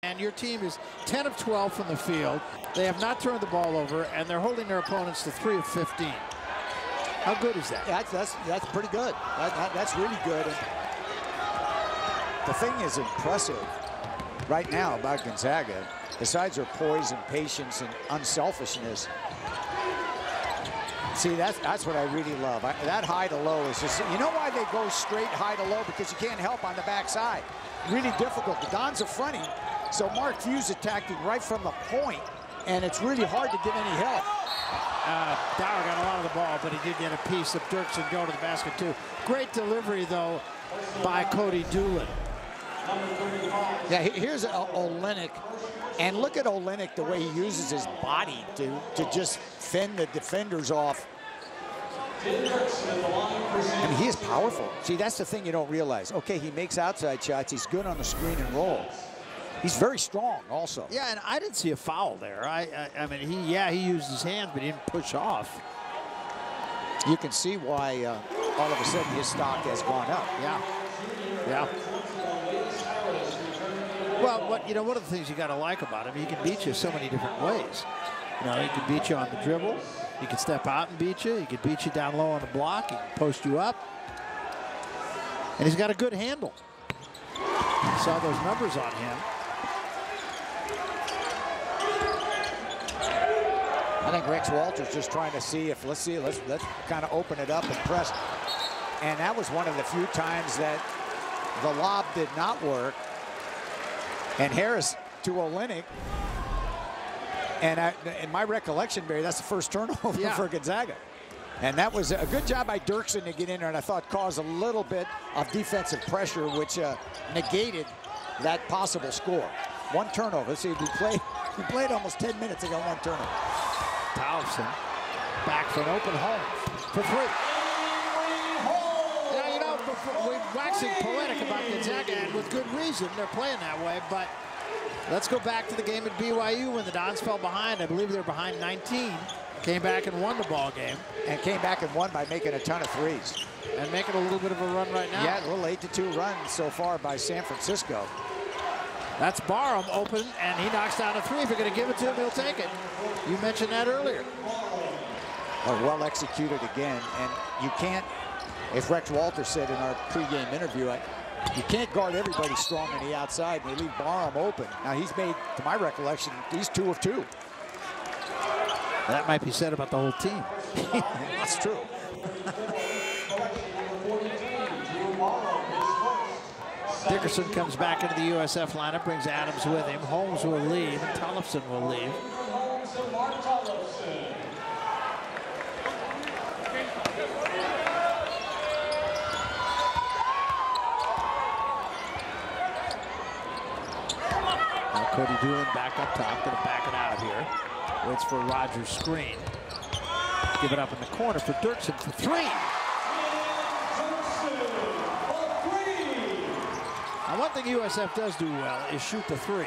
And your team is 10 of 12 from the field. They have not turned the ball over, and they're holding their opponents to 3 of 15. How good is that? That's pretty good. That's really good. And the thing is impressive right now about Gonzaga, besides their poise and patience and unselfishness. See, that's what I really love. That high to low is just, you know why they go straight high to low? Because you can't help on the backside. Really difficult. The Dons are fronting, so Mark Few's attacking right from the point, and it's really hard to get any help. Dower got a lot of the ball, but he did get a piece of Dirksen go to the basket too. Great delivery though by Cody Doolin. Yeah, here's Olynyk, and look at Olynyk, the way he uses his body to just fend the defenders off. I mean, he is powerful. See, that's the thing you don't realize. Okay, he makes outside shots. He's good on the screen and roll. He's very strong also. Yeah, and I didn't see a foul there. I mean, he used his hands, but he didn't push off. You can see why all of a sudden his stock has gone up. Yeah. Well, one of the things you got to like about him, he can beat you so many different ways. You know, he can beat you on the dribble. He can step out and beat you. He can beat you down low on the block. He can post you up. And he's got a good handle. You saw those numbers on him. I think Rex Walters just trying to see if, let's kind of open it up and press. And that was one of the few times that the lob did not work. And Harris to Olynyk. And in my recollection, Barry, that's the first turnover for Gonzaga. And that was a good job by Dirksen to get in there, and I thought caused a little bit of defensive pressure, which negated that possible score. One turnover. Let's see, we played almost 10 minutes and got one turnover. Towson back for an open home for 3. Now, you know, we're waxing poetic about Gonzaga, and with good reason. They're playing that way, but let's go back to the game at BYU when the Dons fell behind. I believe they were behind 19. Came back and won the ball game. And came back and won by making a ton of threes. And making a little bit of a run right now. Yeah, a little 8-2 run so far by San Francisco. That's Barham open, and he knocks down a 3. If you're going to give it to him, he'll take it. You mentioned that earlier. Well executed again, and you can't, as Rex Walters said in our pregame interview, you can't guard everybody strong on the outside, and they leave Barham open. Now he's made, to my recollection, he's 2 of 2. That might be said about the whole team. That's true. Dickerson comes back into the USF lineup, brings Adams with him. Holmes will leave, and Tollefson will leave. Now Cody Doolin back up top, gonna back it out here. Waits for Rogers' screen. Give it up in the corner for Dirksen for 3. Now, one thing USF does do well is shoot the 3.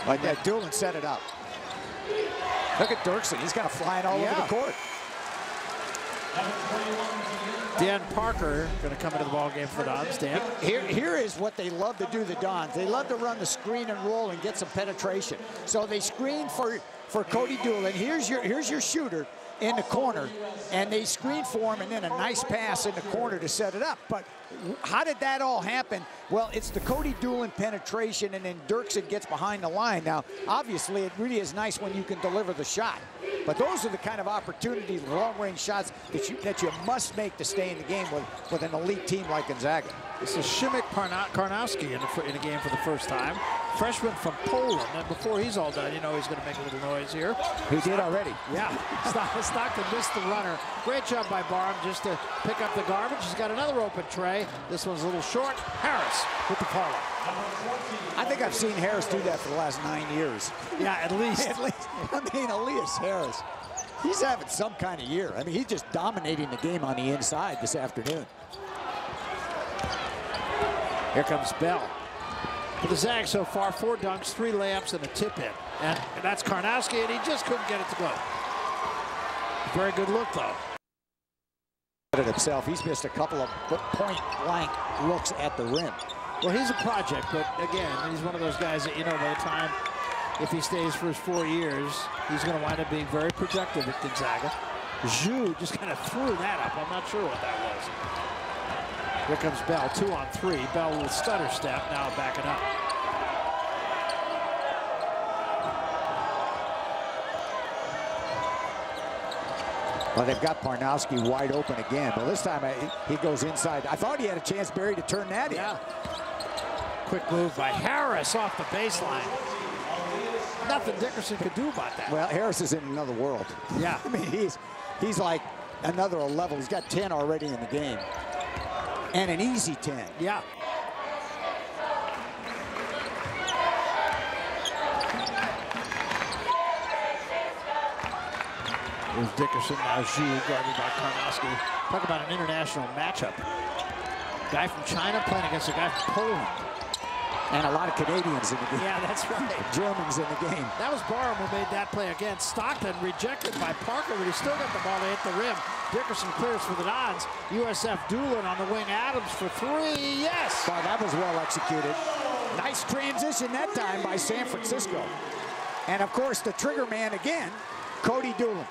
Like that, Doolin set it up. Look at Dirksen, he's got flying all over the court. Dan Parker going to come into the ball game for the Dons. Dan. Here is what they love to do, the Dons. They love to run the screen and roll and get some penetration. So they screen for Cody Doolin. Here's your shooter in the corner, and they screen for him, and then a nice pass in the corner to set it up. But how did that all happen? Well, it's the Cody Doolin penetration, and then Dirksen gets behind the line. Now, obviously, it really is nice when you can deliver the shot. But those are the kind of opportunities, long-range shots that you must make to stay in the game with an elite team like Gonzaga. This is Szymek Karnowski in the game for the first time. Freshman from Poland, and before he's all done, you know he's going to make a little noise here. He did already. Yeah, Stockton missed the runner. Great job by Barham just to pick up the garbage. He's got another open tray. This one's a little short. Harris with the follow. I think I've seen Harris do that for the last 9 years. Yeah, at least. I mean, Elias Harris, he's having some kind of year. I mean, he's just dominating the game on the inside this afternoon. Here comes Bell. For the Zags so far, 4 dunks, 3 layups, and a tip-in. And that's Karnowski, and he just couldn't get it to go. Very good look, though. Himself, he's missed a couple of point-blank looks at the rim. Well, he's a project, but again, he's one of those guys that, you know, by the time, if he stays for his 4 years, he's going to wind up being very productive at Gonzaga. Zhu just kind of threw that up. I'm not sure what that was. Here comes Bell, 2 on 3. Bell with stutter step, now backing up. Well, they've got Parnowski wide open again, but this time he goes inside. I thought he had a chance, Barry, to turn that in. Yeah. Quick move by Harris off the baseline. Nothing Dickerson could do about that. Well, Harris is in another world. Yeah. I mean, he's like another level. He's got 10 already in the game. And an easy 10. Yeah. Here's Dickerson, now Zhu, guarded by Karnowski. Talk about an international matchup. Guy from China playing against a guy from Poland. And a lot of Canadians in the game. Yeah, that's right. Germans in the game. That was Barham who made that play again. Stockton rejected by Parker, but he still got the ball to hit the rim. Dickerson clears for the Dons. USF Doolin on the wing. Adams for 3. Yes! Wow, that was well executed. Nice transition that time by San Francisco. And, of course, the trigger man again, Cody Doolin.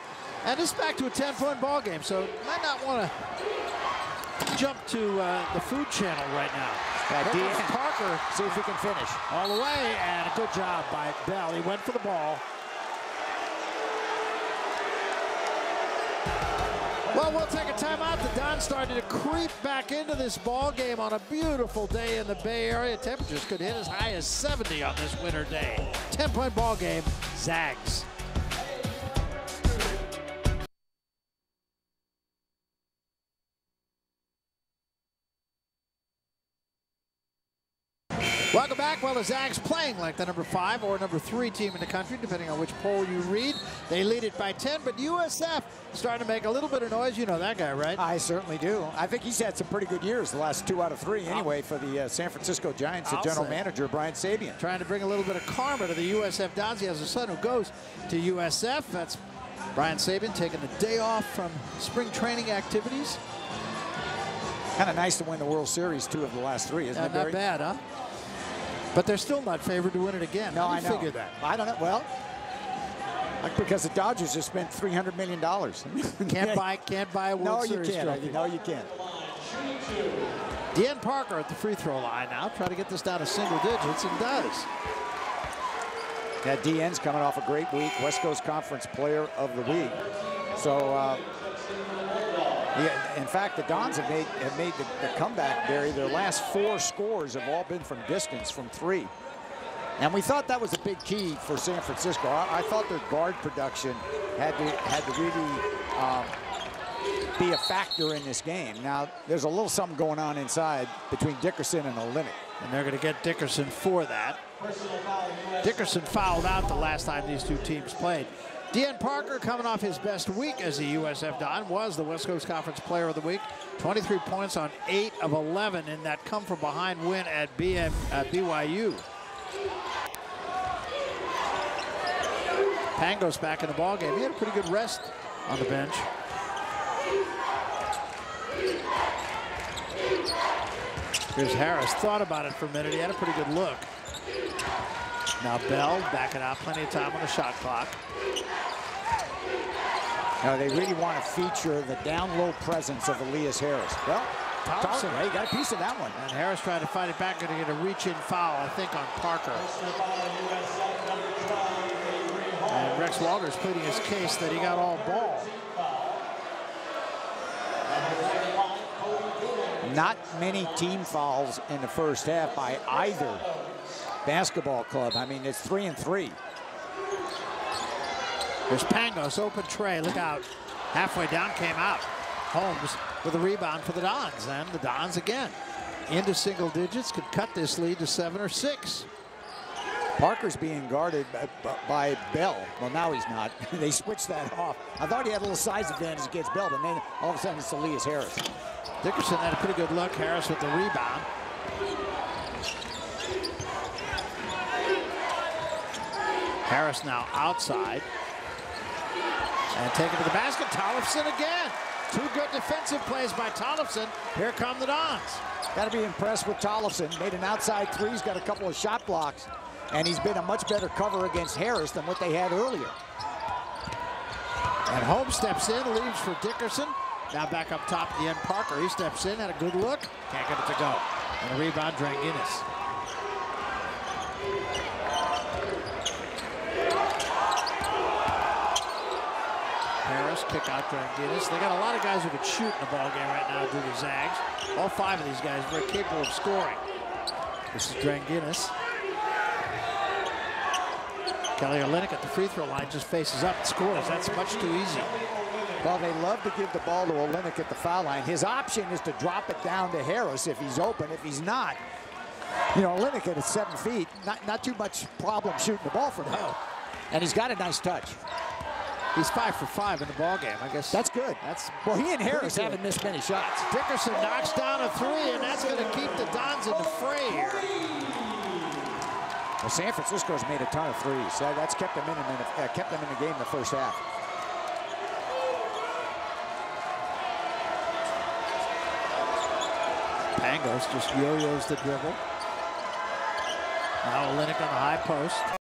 And this is back to a 10-point ball game, so might not want to jump to the food channel right now. Parker, see if he can finish. All the way, and a good job by Bell. He went for the ball. Well, we'll take a timeout. The Dons started to creep back into this ball game on a beautiful day in the Bay Area. Temperatures could hit as high as 70 on this winter day. 10-point ball game, Zags. Welcome back. Well, the Zags playing like the number 5 or number 3 team in the country, depending on which poll you read. They lead it by 10, but USF starting to make a little bit of noise. You know that guy, right? I certainly do. I think he's had some pretty good years, the last 2 out of 3 anyway, for the San Francisco Giants, the general manager, Brian Sabian. Trying to bring a little bit of karma to the USF Dons. He has a son who goes to USF. That's Brian Sabian taking the day off from spring training activities. Kind of nice to win the World Series 2 of the last 3, isn't it, Barry? Not bad, huh? But they're still not favored to win it again. No, How do you I know. figure that? I don't know. Well, like because the Dodgers just spent $300 million. Can't buy a World Series trophy. No, you can't. Dean Parker at the free throw line now. Try to get this down to single digits, and does. Yeah, DN's coming off a great week. West Coast Conference Player of the Week. So, yeah, in fact, the Dons have made the comeback, Barry. Their last 4 scores have all been from distance, from 3. And we thought that was a big key for San Francisco. I thought their guard production had to really be a factor in this game. Now, there's a little something going on inside between Dickerson and Olynyk. And they're going to get Dickerson for that. Dickerson fouled out the last time these 2 teams played. Dean Parker, coming off his best week as a USF Don, was the West Coast Conference Player of the Week. 23 points on 8 of 11 in that come-from-behind win at BYU. Pango's back in the ballgame. He had a pretty good rest on the bench. Here's Harris. Thought about it for a minute. He had a pretty good look. Now Bell backing out. Plenty of time on the shot clock. Now they really want to feature the down-low presence of Elias Harris. Well, Thompson, he got a piece of that one. And Harris trying to fight it back, going to get a reach-in foul, I think, on Parker. And Rex Walters pleading his case that he got all ball. Not many team fouls in the first half by either basketball club. I mean, it's 3-3. There's Pangos, open tray, look out. Halfway down, came out. Holmes with a rebound for the Dons, and the Dons again into single digits, could cut this lead to 7 or 6. Parker's being guarded by Bell. Well, now he's not. They switched that off. I thought he had a little size advantage against Bell, but then all of a sudden it's Elias Harris. Dickerson had a pretty good look. Harris with the rebound. Harris now outside. And taken to the basket. Tollefson again. 2 good defensive plays by Tollefson. Here come the Dons. Got to be impressed with Tollefson. Made an outside three. He's got a couple of shot blocks. And he's been a much better cover against Harris than what they had earlier. And Holmes steps in, leaves for Dickerson. Now back up top at the end, Parker. He steps in, had a good look. Can't get it to go. And a rebound, Dranginis. Harris, kick out Dranginis. They got a lot of guys who can shoot in the ball game right now due to Zags. All 5 of these guys very capable of scoring. This is Dranginis. Kelly Olynyk at the free throw line just faces up and scores. That's much too easy. Well, they love to give the ball to Olynyk at the foul line. His option is to drop it down to Harris if he's open. If he's not, you know, Olynyk at 7 feet, not too much problem shooting the ball from him. And he's got a nice touch. He's 5 for 5 in the ball game. I guess that's good. Well, he and Harris haven't missed many shots. Dickerson knocks down a 3, and that's going to keep the Dons in the fray here. Well, San Francisco's made a ton of threes. That's kept them in the game in the first half. Pangos just yo-yos the dribble. Now Olynyk on the high post.